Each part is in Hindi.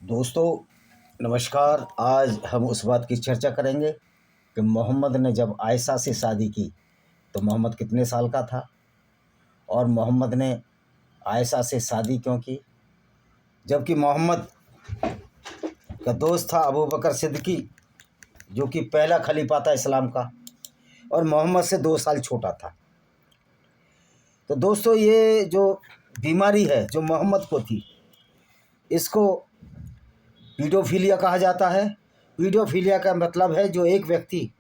दोस्तों नमस्कार। आज हम उस बात की चर्चा करेंगे कि मोहम्मद ने जब आयशा से शादी की तो मोहम्मद कितने साल का था और मोहम्मद ने आयशा से शादी क्यों की। जबकि मोहम्मद का दोस्त था अबू बकर सिद्दीकी, जो कि पहला खलीफा था इस्लाम का, और मोहम्मद से 2 साल छोटा था। तो दोस्तों, ये जो बीमारी है जो मोहम्मद को थी, इसको पीडोफीलिया कहा जाता है। पीडोफीलिया का मतलब है जो एक व्यक्ति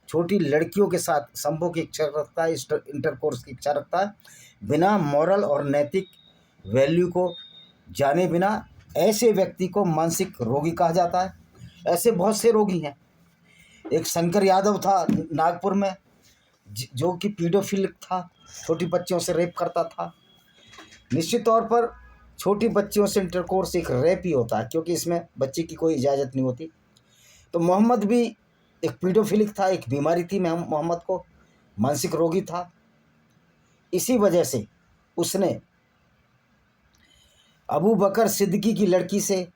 छोटी लड़कियों के साथ संभोग की इच्छा रखता है, इंटरकोर्स की इच्छा रखता है, बिना मॉरल और नैतिक वैल्यू को जाने बिना। ऐसे व्यक्ति को मानसिक रोगी कहा जाता है। ऐसे बहुत से रोगी हैं। एक शंकर यादव था नागपुर में, जो कि पीडोफिलिक था, छोटी बच्चियों से रेप करता था। निश्चित तौर पर छोटी बच्चियों से इंटरकोर्स एक रेप ही होता है, क्योंकि इसमें बच्ची की कोई इजाज़त नहीं होती। तो मोहम्मद भी एक पीडोफिलिक था, एक बीमारी थी मोहम्मद को, मानसिक रोगी था। इसी वजह से उसने अबू बकर सिद्दीकी की लड़की से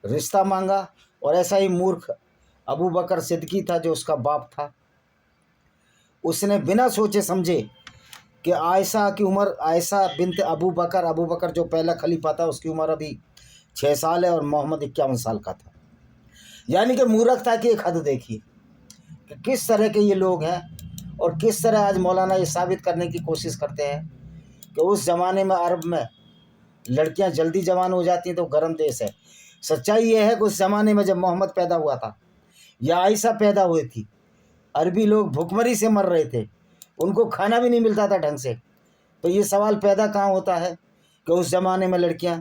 रिश्ता मांगा, और ऐसा ही मूर्ख अबू बकर सिद्दीकी था जो उसका बाप था। उसने बिना सोचे समझे कि आयशा की उम्र, आयशा बिनत अबू बकर जो पहला खलीफा था, उसकी उम्र अभी 6 साल है और मोहम्मद 51 साल का था। यानी कि मूर्खता की एक हद देखिए कि किस तरह के ये लोग हैं, और किस तरह आज मौलाना ये साबित करने की कोशिश करते हैं कि उस ज़माने में अरब में लड़कियां जल्दी जवान हो जाती हैं तो गर्म देश है। सच्चाई ये है कि उस ज़माने में जब मोहम्मद पैदा हुआ था या आयशा पैदा हुई थी, अरबी लोग भुखमरी से मर रहे थे, उनको खाना भी नहीं मिलता था ढंग से। तो ये सवाल पैदा कहाँ होता है कि उस ज़माने में लड़कियां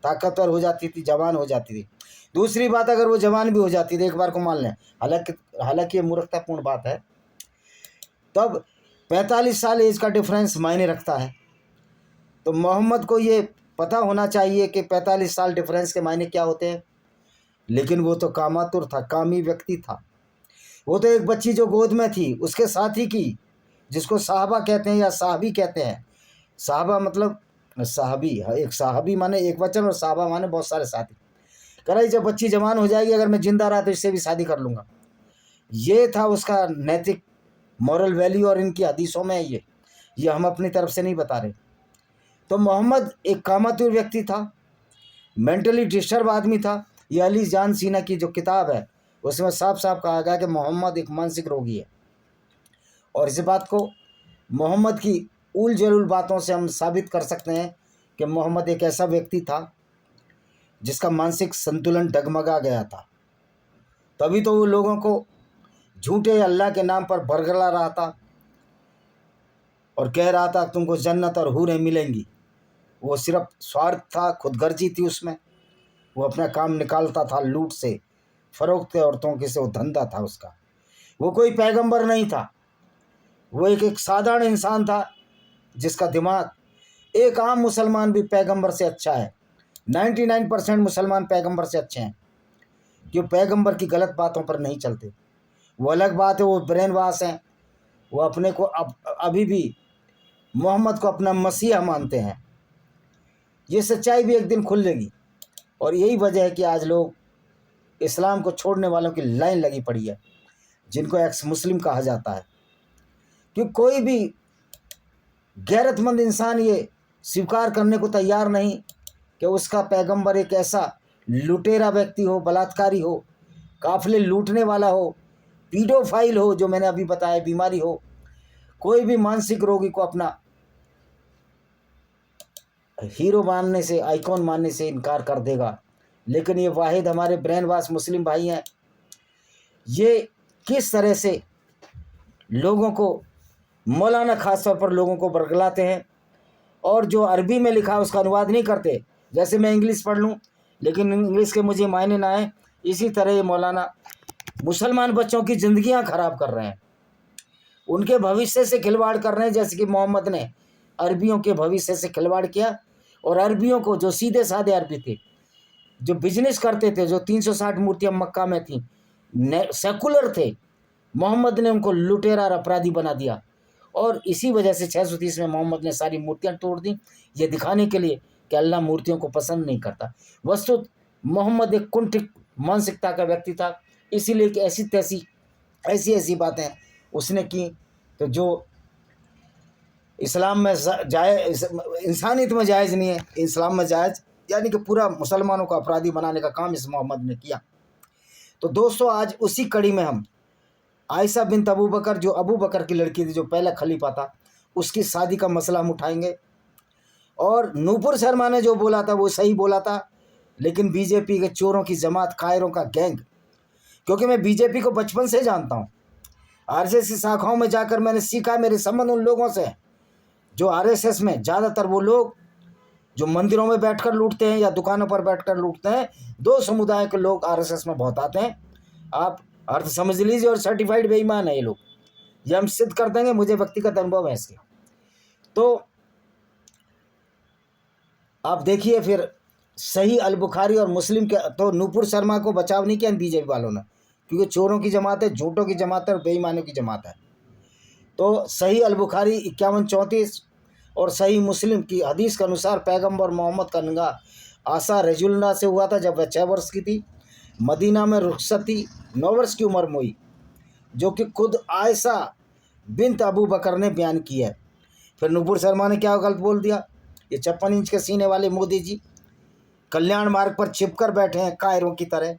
ताकतवर हो जाती थी, जवान हो जाती थी। दूसरी बात, अगर वो जवान भी हो जाती थी, एक बार को मान लें, हालांकि ये मूर्खतापूर्ण बात है, तब 45 साल एज का डिफरेंस मायने रखता है। तो मोहम्मद को ये पता होना चाहिए कि 45 साल डिफरेंस के मायने क्या होते हैं। लेकिन वो तो कामातुर था, कामी व्यक्ति था। वो तो एक बच्ची जो गोद में थी उसके साथ ही की, जिसको साहबा कहते हैं या साहबी कहते हैं। साहबा मतलब साहबी, एक साहबी माने एक वचन, और साहबा माने बहुत सारे साथी। कह रहा जब बच्ची जवान हो जाएगी, अगर मैं जिंदा रहा तो इससे भी शादी कर लूँगा। ये था उसका नैतिक मॉरल वैल्यू, और इनकी हदीसों में है ये हम अपनी तरफ से नहीं बता रहे। तो मोहम्मद एक कामातुर व्यक्ति था, मेंटली डिस्टर्ब आदमी था। ये अली जान सीना की जो किताब है उसमें साफ साफ कहा गया कि मोहम्मद एक मानसिक रोगी है। और इस बात को मोहम्मद की उल जलूल बातों से हम साबित कर सकते हैं कि मोहम्मद एक ऐसा व्यक्ति था जिसका मानसिक संतुलन डगमगा गया था। तभी तो वो लोगों को झूठे अल्लाह के नाम पर बरगला रहा था और कह रहा था तुमको जन्नत और हूरें मिलेंगी। वो सिर्फ स्वार्थ था, खुदगर्जी थी उसमें। वो अपना काम निकालता था लूट से, फरोख्त औरतों के से वो धंधा था उसका। वो कोई पैगंबर नहीं था, वो एक साधारण इंसान था जिसका दिमाग, एक आम मुसलमान भी पैगंबर से अच्छा है। 99% मुसलमान पैगंबर से अच्छे हैं, क्यों पैगंबर की गलत बातों पर नहीं चलते। वो अलग बात है, वो ब्रेन वाश हैं, वो अपने को अभी भी मोहम्मद को अपना मसीहा मानते हैं। ये सच्चाई भी एक दिन खुलेगी, और यही वजह है कि आज लोग इस्लाम को छोड़ने वालों की लाइन लगी पड़ी है, जिनको एक्स मुस्लिम कहा जाता है। क्योंकि कोई भी गैरतमंद इंसान ये स्वीकार करने को तैयार नहीं कि उसका पैगंबर एक ऐसा लुटेरा व्यक्ति हो, बलात्कारी हो, काफिले लूटने वाला हो, पीडोफाइल हो, जो मैंने अभी बताया बीमारी हो। कोई भी मानसिक रोगी को अपना हीरो मानने से, आइकॉन मानने से इनकार कर देगा। लेकिन ये वाहिद हमारे ब्रेन वाश मुस्लिम भाई हैं। ये किस तरह से लोगों को, मौलाना खास तौर पर लोगों को बरगलाते हैं, और जो अरबी में लिखा है उसका अनुवाद नहीं करते। जैसे मैं इंग्लिश पढ़ लूँ लेकिन इंग्लिश के मुझे मायने ना आए, इसी तरह ये मौलाना मुसलमान बच्चों की ज़िंदगियां खराब कर रहे हैं, उनके भविष्य से खिलवाड़ कर रहे हैं। जैसे कि मोहम्मद ने अरबियों के भविष्य से खिलवाड़ किया, और अरबियों को, जो सीधे साधे अरबी थे, जो बिजनेस करते थे, जो 360 मूर्तियां मक्का में थी, सेकुलर थे, मोहम्मद ने उनको लुटेरा और अपराधी बना दिया। और इसी वजह से 630 में मोहम्मद ने सारी मूर्तियां तोड़ दी, ये दिखाने के लिए कि अल्लाह मूर्तियों को पसंद नहीं करता। वस्तु मोहम्मद एक कुंठित मानसिकता का व्यक्ति था, इसीलिए कि ऐसी ऐसी बातें उसने की तो जो इस्लाम में जायज़, इंसानियत में जायज़ नहीं है, इस्लाम में जायज़, यानी कि पूरा मुसलमानों को अपराधी बनाने का काम इस मोहम्मद ने किया। तो दोस्तों आज उसी कड़ी में हम आयशा बिन्त अबू बकर, जो अबू बकर की लड़की थी, जो पहला खलीफा था, उसकी शादी का मसला हम उठाएंगे। और नूपुर शर्मा ने जो बोला था वो सही बोला था, लेकिन बीजेपी के चोरों की जमात, कायरों का गैंग, क्योंकि मैं बीजेपी को बचपन से जानता हूँ, आरएसएस की शाखाओं में जाकर मैंने सीखा, मेरे संबंध उन लोगों से जो आरएसएस में ज़्यादातर वो लोग जो मंदिरों में बैठकर लूटते हैं या दुकानों पर बैठकर लूटते हैं, दो समुदाय के लोग आरएसएस में बहुत आते हैं। आप अर्थ समझ लीजिए, और सर्टिफाइड बेईमान है ये लोग, ये हम सिद्ध कर देंगे, मुझे व्यक्तिगत अनुभव है इसके। तो आप देखिए फिर सही अल बुखारी और मुस्लिम के, तो नूपुर शर्मा को बचाव नहीं किया बीजेपी वालों ने, क्योंकि चोरों की जमात है, झूठों की जमात है और बेईमानों की जमात है। तो सही अल बुखारी 5134 और सही मुस्लिम की हदीस के अनुसार पैगंबर मोहम्मद का निकाह आशा रजुल्ला से हुआ था जब वह 6 वर्ष की थी। मदीना में रुखसती 9 वर्ष की उम्र में हुई, जो कि खुद आयशा बिन्त अबू बकर ने बयान की है। फिर नूपुर शर्मा ने क्या गलत बोल दिया, ये 56 इंच के सीने वाले मोदी जी कल्याण मार्ग पर छिपकर बैठे हैं कायरों की तरह।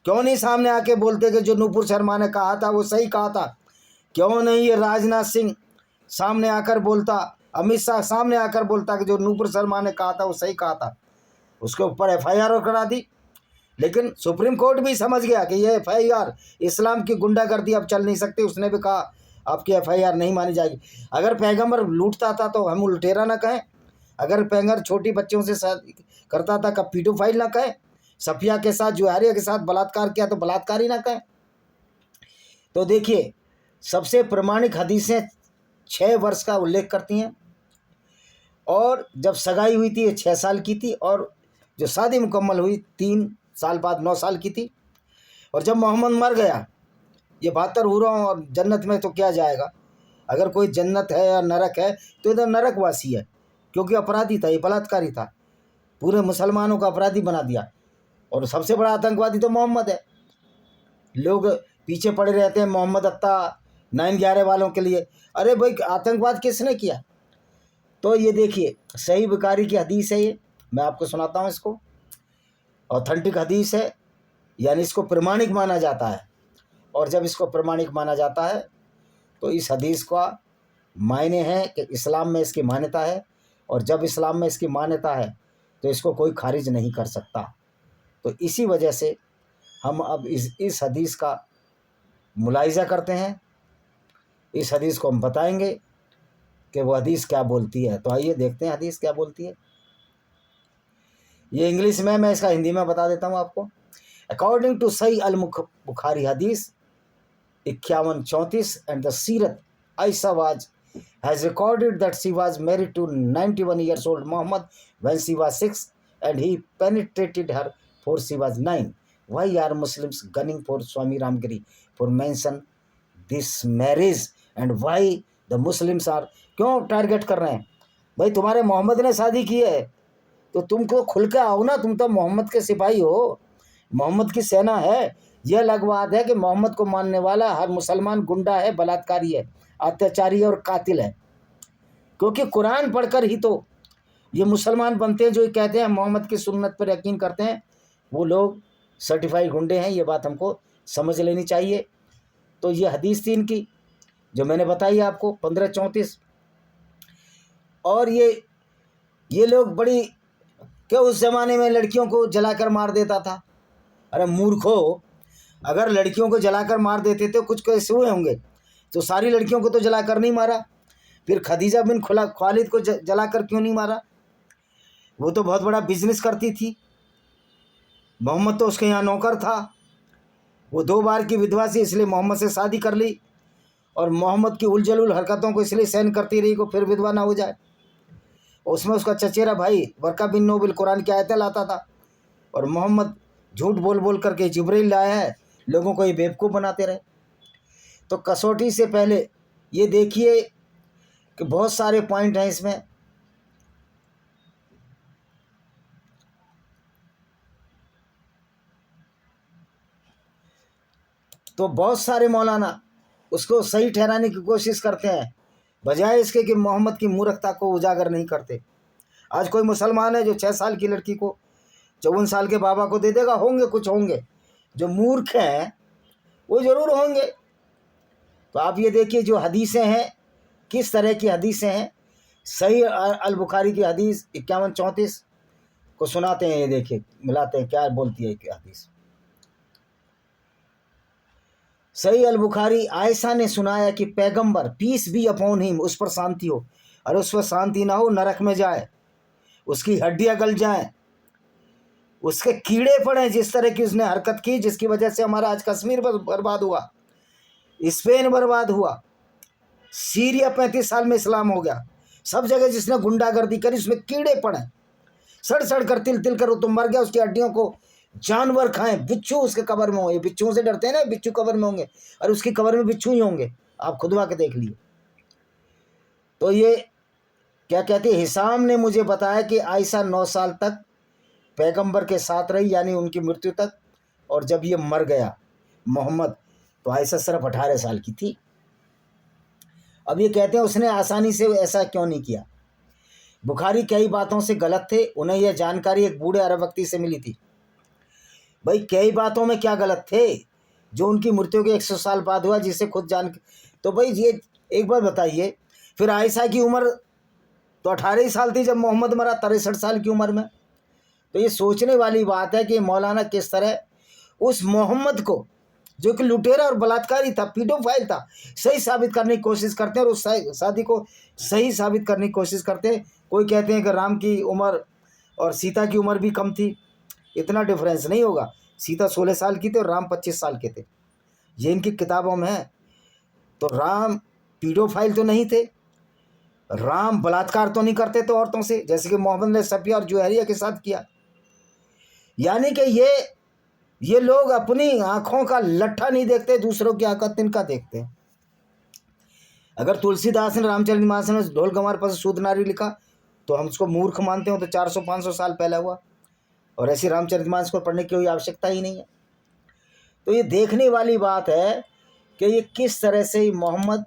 क्यों नहीं सामने आके बोलते कि जो नूपुर शर्मा ने कहा था वो सही कहा था? क्यों नहीं ये राजनाथ सिंह सामने आकर बोलता, अमित शाह सामने आकर बोलता कि जो नूपुर शर्मा ने कहा था वो सही कहा था, उसके ऊपर एफआईआर करा दी। लेकिन सुप्रीम कोर्ट भी समझ गया कि ये एफआईआर इस्लाम की गुंडागर्दी अब चल नहीं सकती, उसने भी कहा आपकी एफआईआर नहीं मानी जाएगी। अगर पैगंबर लूटता था तो हम लुटेरा ना कहें, अगर पैगंबर छोटी बच्चों से शादी करता था कब पीडोफाइल ना कहें, सफिया के साथ जुआरिया के साथ बलात्कार किया तो बलात्कारी ना कहें। तो देखिए सबसे प्रमाणिक हदीसें 6 वर्ष का उल्लेख करती हैं, और जब सगाई हुई थी ये 6 साल की थी, और जो शादी मुकम्मल हुई 3 साल बाद 9 साल की थी। और जब मोहम्मद मर गया, ये 72 हूरों और जन्नत में तो क्या जाएगा, अगर कोई जन्नत है या नरक है तो इधर नरकवासी है, क्योंकि अपराधी था, ये बलात्कारी था, पूरे मुसलमानों का अपराधी बना दिया। और सबसे बड़ा आतंकवादी तो मोहम्मद है। लोग पीछे पड़े रहते हैं मोहम्मद अत्ता 9/11 वालों के लिए, अरे भाई आतंकवाद किसने किया? तो ये देखिए सही बुखारी की हदीस है, ये मैं आपको सुनाता हूँ, इसको ऑथेंटिक हदीस है, यानी इसको प्रमाणिक माना जाता है। और जब इसको प्रमाणिक माना जाता है तो इस हदीस का मायने हैं कि इस्लाम में इसकी मान्यता है, और जब इस्लाम में इसकी मान्यता है तो इसको कोई खारिज नहीं कर सकता। तो इसी वजह से हम अब इस हदीस का मुलाहिजा करते हैं, इस हदीस को हम बताएंगे कि वो हदीस क्या बोलती है। तो आइए देखते हैं हदीस क्या बोलती है। ये इंग्लिश में, मैं इसका हिंदी में बता देता हूँ आपको। अकॉर्डिंग टू सही अल बुखारी हदीस 5134 and the Sirat, Aisha has recorded that she was married to 91 years old Muhammad when she was 6 and he penetrated her before she was 9. Why are Muslims gunning for Swami Ramgiri for mention this marriage, and why the Muslims are, क्यों टारगेट कर रहे हैं? भाई तुम्हारे मोहम्मद ने शादी की है तो तुमको खुल के आओ ना, तुम तो मोहम्मद के सिपाही हो, मोहम्मद की सेना है। यह लगवाद है कि मोहम्मद को मानने वाला हर मुसलमान गुंडा है, बलात्कारी है, अत्याचारी है और कातिल है, क्योंकि कुरान पढ़कर ही तो ये मुसलमान बनते हैं। जो ये कहते हैं मोहम्मद की सुन्नत पर यकीन करते हैं, वो लोग सर्टिफाइड गुंडे हैं, ये बात हमको समझ लेनी चाहिए। तो ये हदीस थी इनकी जो मैंने बताई आपको 1534। और ये लोग बड़ी, क्या उस ज़माने में लड़कियों को जलाकर मार देता था? अरे मूर्खो, अगर लड़कियों को जलाकर मार देते तो कुछ कैसे हुए होंगे? तो सारी लड़कियों को तो जलाकर नहीं मारा, फिर खदीजा बिन खालिद को जलाकर क्यों नहीं मारा? वो तो बहुत बड़ा बिजनेस करती थी, मोहम्मद तो उसके यहाँ नौकर था, वो 2 बार की विधवा से इसलिए मोहम्मद से शादी कर ली, और मोहम्मद की उलझुल हरकतों को इसलिए सहन करती रही को फिर विधवा ना हो जाए। उसमें उसका चचेरा भाई वर्का बिन नोबिल कुरान की आयतें लाता था, और मोहम्मद झूठ बोल बोल करके जिब्रील लाया है, लोगों को ये बेवकूफ़ बनाते रहे। तो कसौटी से पहले ये देखिए कि बहुत सारे पॉइंट हैं इसमें। तो बहुत सारे मौलाना उसको सही ठहराने की कोशिश करते हैं, बजाय इसके कि मोहम्मद की मूर्खता को उजागर नहीं करते। आज कोई मुसलमान है जो 6 साल की लड़की को 54 साल के बाबा को दे देगा? होंगे, कुछ होंगे जो मूर्ख हैं, वो ज़रूर होंगे। तो आप ये देखिए जो हदीसें हैं, किस तरह की हदीसें हैं। सही अल बुखारी की हदीस 5134 को सुनाते हैं, ये देखिए मिलाते हैं क्या बोलती है कि हदीस। सही अल बुखारी, आयशा ने सुनाया कि पैगंबर पीस बी अपॉन हिम, उस पर शांति हो, और उस पर शांति ना हो नरक में जाए, उसकी हड्डियां गल जाएं, उसके कीड़े पड़े, जिस तरह की उसने हरकत की जिसकी वजह से हमारा आज कश्मीर बर्बाद हुआ, स्पेन बर्बाद हुआ, सीरिया 35 साल में इस्लाम हो गया, सब जगह जिसने गुंडागर्दी करी उसमें कीड़े पड़े, सड़ सड़ कर तिल तिल कर तो मर गया, उसकी हड्डियों को जानवर खाएं, बिच्छू उसके कब्र में होंगे। बिच्छुओं से डरते हैं ना, बिच्छू कब्र में होंगे, और उसकी कब्र में बिच्छू ही होंगे, आप खुदवा के देख लिए। तो ये क्या कहते हैं, हिसाम ने मुझे बताया कि आयशा 9 साल तक पैगंबर के साथ रही, यानी उनकी मृत्यु तक, और जब ये मर गया मोहम्मद, तो आयशा सिर्फ 18 साल की थी। अब ये कहते हैं उसने आसानी से ऐसा क्यों नहीं किया। बुखारी कई बातों से गलत थे, उन्हें यह जानकारी एक बूढ़े अरब व्यक्ति से मिली थी। भाई कई बातों में क्या गलत थे जो उनकी मृत्यु के 100 साल बाद हुआ, जिसे खुद जान। तो भाई ये एक बार बताइए, फिर आयशा की उम्र तो 18 ही साल थी जब मोहम्मद मरा, 63 साल की उम्र में। तो ये सोचने वाली बात है कि मौलाना किस तरह उस मोहम्मद को, जो कि लुटेरा और बलात्कारी था, पीडोफाइल था, सही साबित करने की कोशिश करते हैं, और उस शादी को सही साबित करने की कोशिश करते हैं। कोई कहते हैं कि राम की उम्र और सीता की उम्र भी कम थी, इतना डिफरेंस नहीं होगा, सीता 16 साल की थी और राम 25 साल के थे, ये इनकी किताबों में है। तो राम पीडोफाइल तो नहीं थे, राम बलात्कार तो नहीं करते थे औरतों से, जैसे कि मोहम्मद ने सफिया और जुहैरिया के साथ किया। यानी कि ये लोग अपनी आंखों का लट्ठा नहीं देखते, दूसरों की आंख तिनका देखते हैं। अगर तुलसीदास ने रामचरितमानस में ढोल गंवार पर सूद नारी लिखा तो हम उसको मूर्ख मानते हो, तो 400-500 साल पहले हुआ, और ऐसी रामचरितमानस को पढ़ने की कोई आवश्यकता ही नहीं है। तो ये देखने वाली बात है कि ये किस तरह से मोहम्मद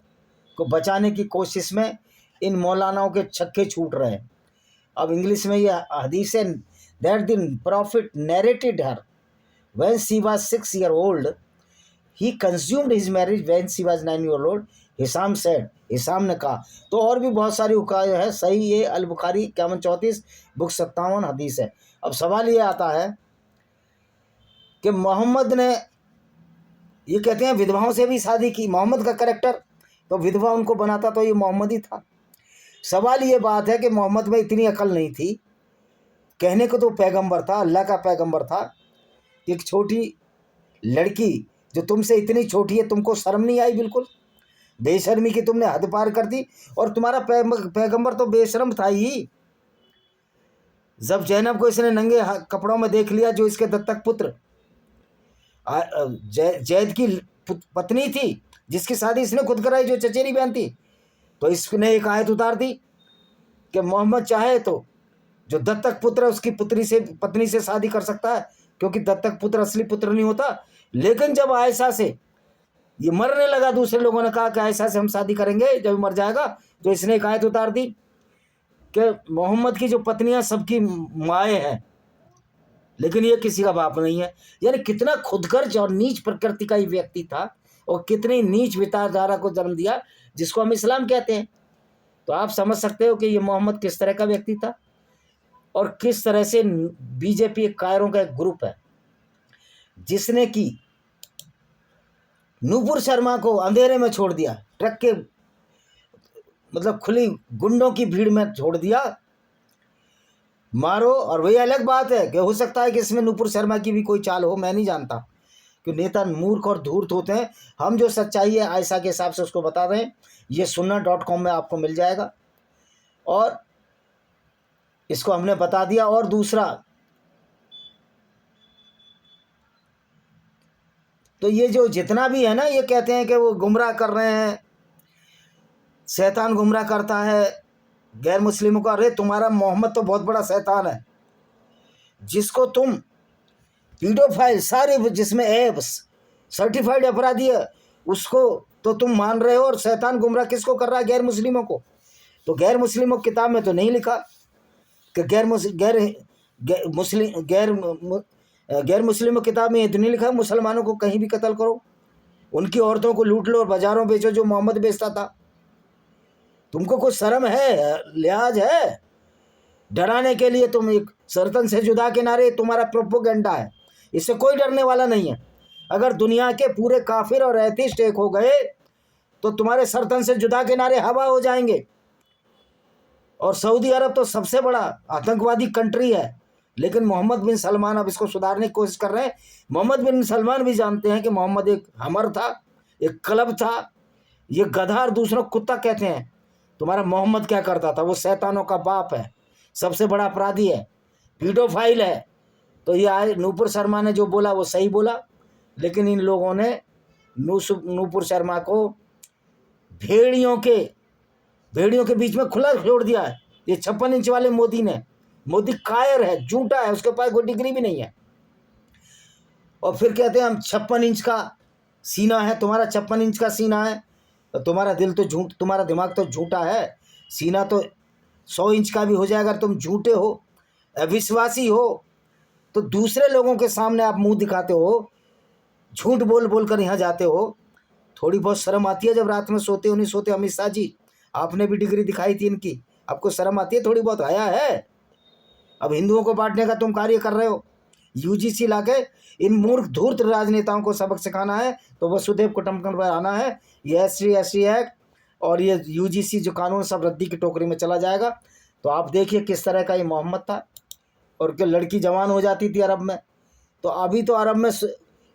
को बचाने की कोशिश में इन मौलानाओं के छक्के छूट रहे हैं। अब इंग्लिश में ये हदीस है, that the profit narrated her when she was 6 years old, he consumed his marriage when she was 9 years old, Hisam said, Hisam ने कहा। तो और भी बहुत सारी उकाय है, सही ये अल बुखारी 5134 बुक 57 हदीस है। अब सवाल ये आता है कि मोहम्मद ने, ये कहते हैं विधवाओं से भी शादी की, मोहम्मद का कैरेक्टर तो विधवा उनको बनाता तो ये मोहम्मद ही था। सवाल ये बात है कि मोहम्मद में इतनी अकल नहीं थी, कहने को तो पैगंबर था, अल्लाह का पैगंबर था, एक छोटी लड़की जो तुमसे इतनी छोटी है, तुमको शर्म नहीं आई? बिल्कुल बेशर्मी की तुमने हद पार कर दी। और तुम्हारा पैगंबर तो बेशर्म था ही। जब जैनब को इसने नंगे कपड़ों में देख लिया, जो इसके दत्तक पुत्र जैद की पत्नी थी, जिसकी शादी इसने खुद कराई, जो चचेरी बहन थी, तो इसने एक आयत उतार दी कि मोहम्मद चाहे तो जो दत्तक पुत्र है उसकी पत्नी से शादी कर सकता है, क्योंकि दत्तक पुत्र असली पुत्र नहीं होता। लेकिन जब आयशा से ये मरने लगा, दूसरे लोगों ने कहा कि आयशा से हम शादी करेंगे जब मर जाएगा, तो इसने एक आयत उतार दी कि मोहम्मद की जो पत्नियां सबकी माएँ हैं, लेकिन ये किसी का बाप नहीं है। यानी कितना खुदगर्ज और नीच प्रकृति का ये व्यक्ति था, और कितनी नीच विचारधारा को जन्म दिया, जिसको हम इस्लाम कहते हैं। तो आप समझ सकते हो कि ये मोहम्मद किस तरह का व्यक्ति था, और किस तरह से बीजेपी कायरों का एक ग्रुप है जिसने कि नूपुर शर्मा को अंधेरे में छोड़ दिया, ट्रक के मतलब खुली गुंडों की भीड़ में छोड़ दिया, मारो। और वही अलग बात है कि हो सकता है कि इसमें नूपुर शर्मा की भी कोई चाल हो, मैं नहीं जानता, कि नेता मूर्ख और धूर्त होते हैं। हम जो सच्चाई है आयशा के हिसाब से उसको बता रहे हैं, ये sunna.com में आपको मिल जाएगा, और इसको हमने बता दिया। और दूसरा, तो ये जो जितना भी है ना, ये कहते हैं कि वो गुमराह कर रहे हैं, शैतान गुमराह करता है गैर मुस्लिमों का। अरे तुम्हारा मोहम्मद तो बहुत बड़ा शैतान है, जिसको तुम पीडोफाइल सारे जिसमें एब्स सर्टिफाइड अपराधी है, उसको तो तुम मान रहे हो, और शैतान गुमराह किसको कर रहा है? गैर मुस्लिमों को। तो गैर मुस्लिमों की किताब में तो नहीं लिखा कि गैर मुस्लिमों की किताब में ये तो नहीं लिखा मुसलमानों को कहीं भी कत्ल करो, उनकी औरतों को लूट लो और बाजारों बेचो जो मोहम्मद बेचता था। तुमको कुछ शर्म है, लिहाज है? डराने के लिए तुम एक सर्तन से जुदा के नारे, तुम्हारा प्रोपोगेंडा है, इससे कोई डरने वाला नहीं है। अगर दुनिया के पूरे काफिर और एथिस्ट एक हो गए तो तुम्हारे सर्तन से जुदा के नारे हवा हो जाएंगे। और सऊदी अरब तो सबसे बड़ा आतंकवादी कंट्री है, लेकिन मोहम्मद बिन सलमान अब इसको सुधारने की कोशिश कर रहे हैं। मोहम्मद बिन सलमान भी जानते हैं कि मोहम्मद एक हमर था, एक क्लब था, ये गधा और दूसरों को कुत्ता कहते हैं। तुम्हारा मोहम्मद क्या करता था? वो शैतानों का बाप है, सबसे बड़ा अपराधी है, पीडोफाइल है। तो ये आए नूपुर शर्मा ने जो बोला वो सही बोला, लेकिन इन लोगों ने नूपुर शर्मा को भेड़ियों के बीच में खुला छोड़ दिया है। ये 56 इंच वाले मोदी कायर है, झूठा है, उसके पास कोई डिग्री भी नहीं है। और फिर कहते हैं हम 56 इंच का सीना है, तुम्हारा 56 इंच का सीना है तो तुम्हारा दिल तो झूठ, तुम्हारा दिमाग तो झूठा है। सीना तो 100 इंच का भी हो जाएगा। तुम झूठे हो, अविश्वासी हो, तो दूसरे लोगों के सामने आप मुंह दिखाते हो, झूठ बोल बोल कर यहाँ जाते हो। थोड़ी बहुत शर्म आती है जब रात में सोते हो? नहीं सोते? अमित शाह जी, आपने भी डिग्री दिखाई थी इनकी, आपको शर्म आती है? थोड़ी बहुत आया है? अब हिंदुओं को बांटने का तुम कार्य कर रहे हो। यूजीसी लाके इन मूर्ख धूर्त राजनेताओं को सबक सिखाना है तो वसुदेव कुटुंबकम पर आना है। ये SC एक्ट और ये यूजीसी जो कानून सब रद्दी की टोकरी में चला जाएगा। तो आप देखिए किस तरह का ये मोहम्मद था, और कि लड़की जवान हो जाती थी अरब में। तो अभी तो अरब में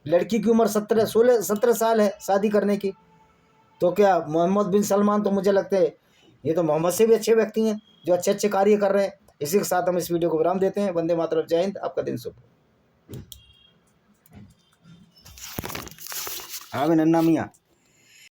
लड़की की उम्र 17 साल है शादी करने की। तो क्या मोहम्मद बिन सलमान, तो मुझे लगता है ये तो मोहम्मद से भी अच्छे व्यक्ति हैं जो अच्छे अच्छे कार्य कर रहे हैं। इसी के साथ हम इस वीडियो को विराम देते हैं। वंदे मातरम, जय हिंद, आपका दिन शुभ। हाँ नन्ना मियाँ।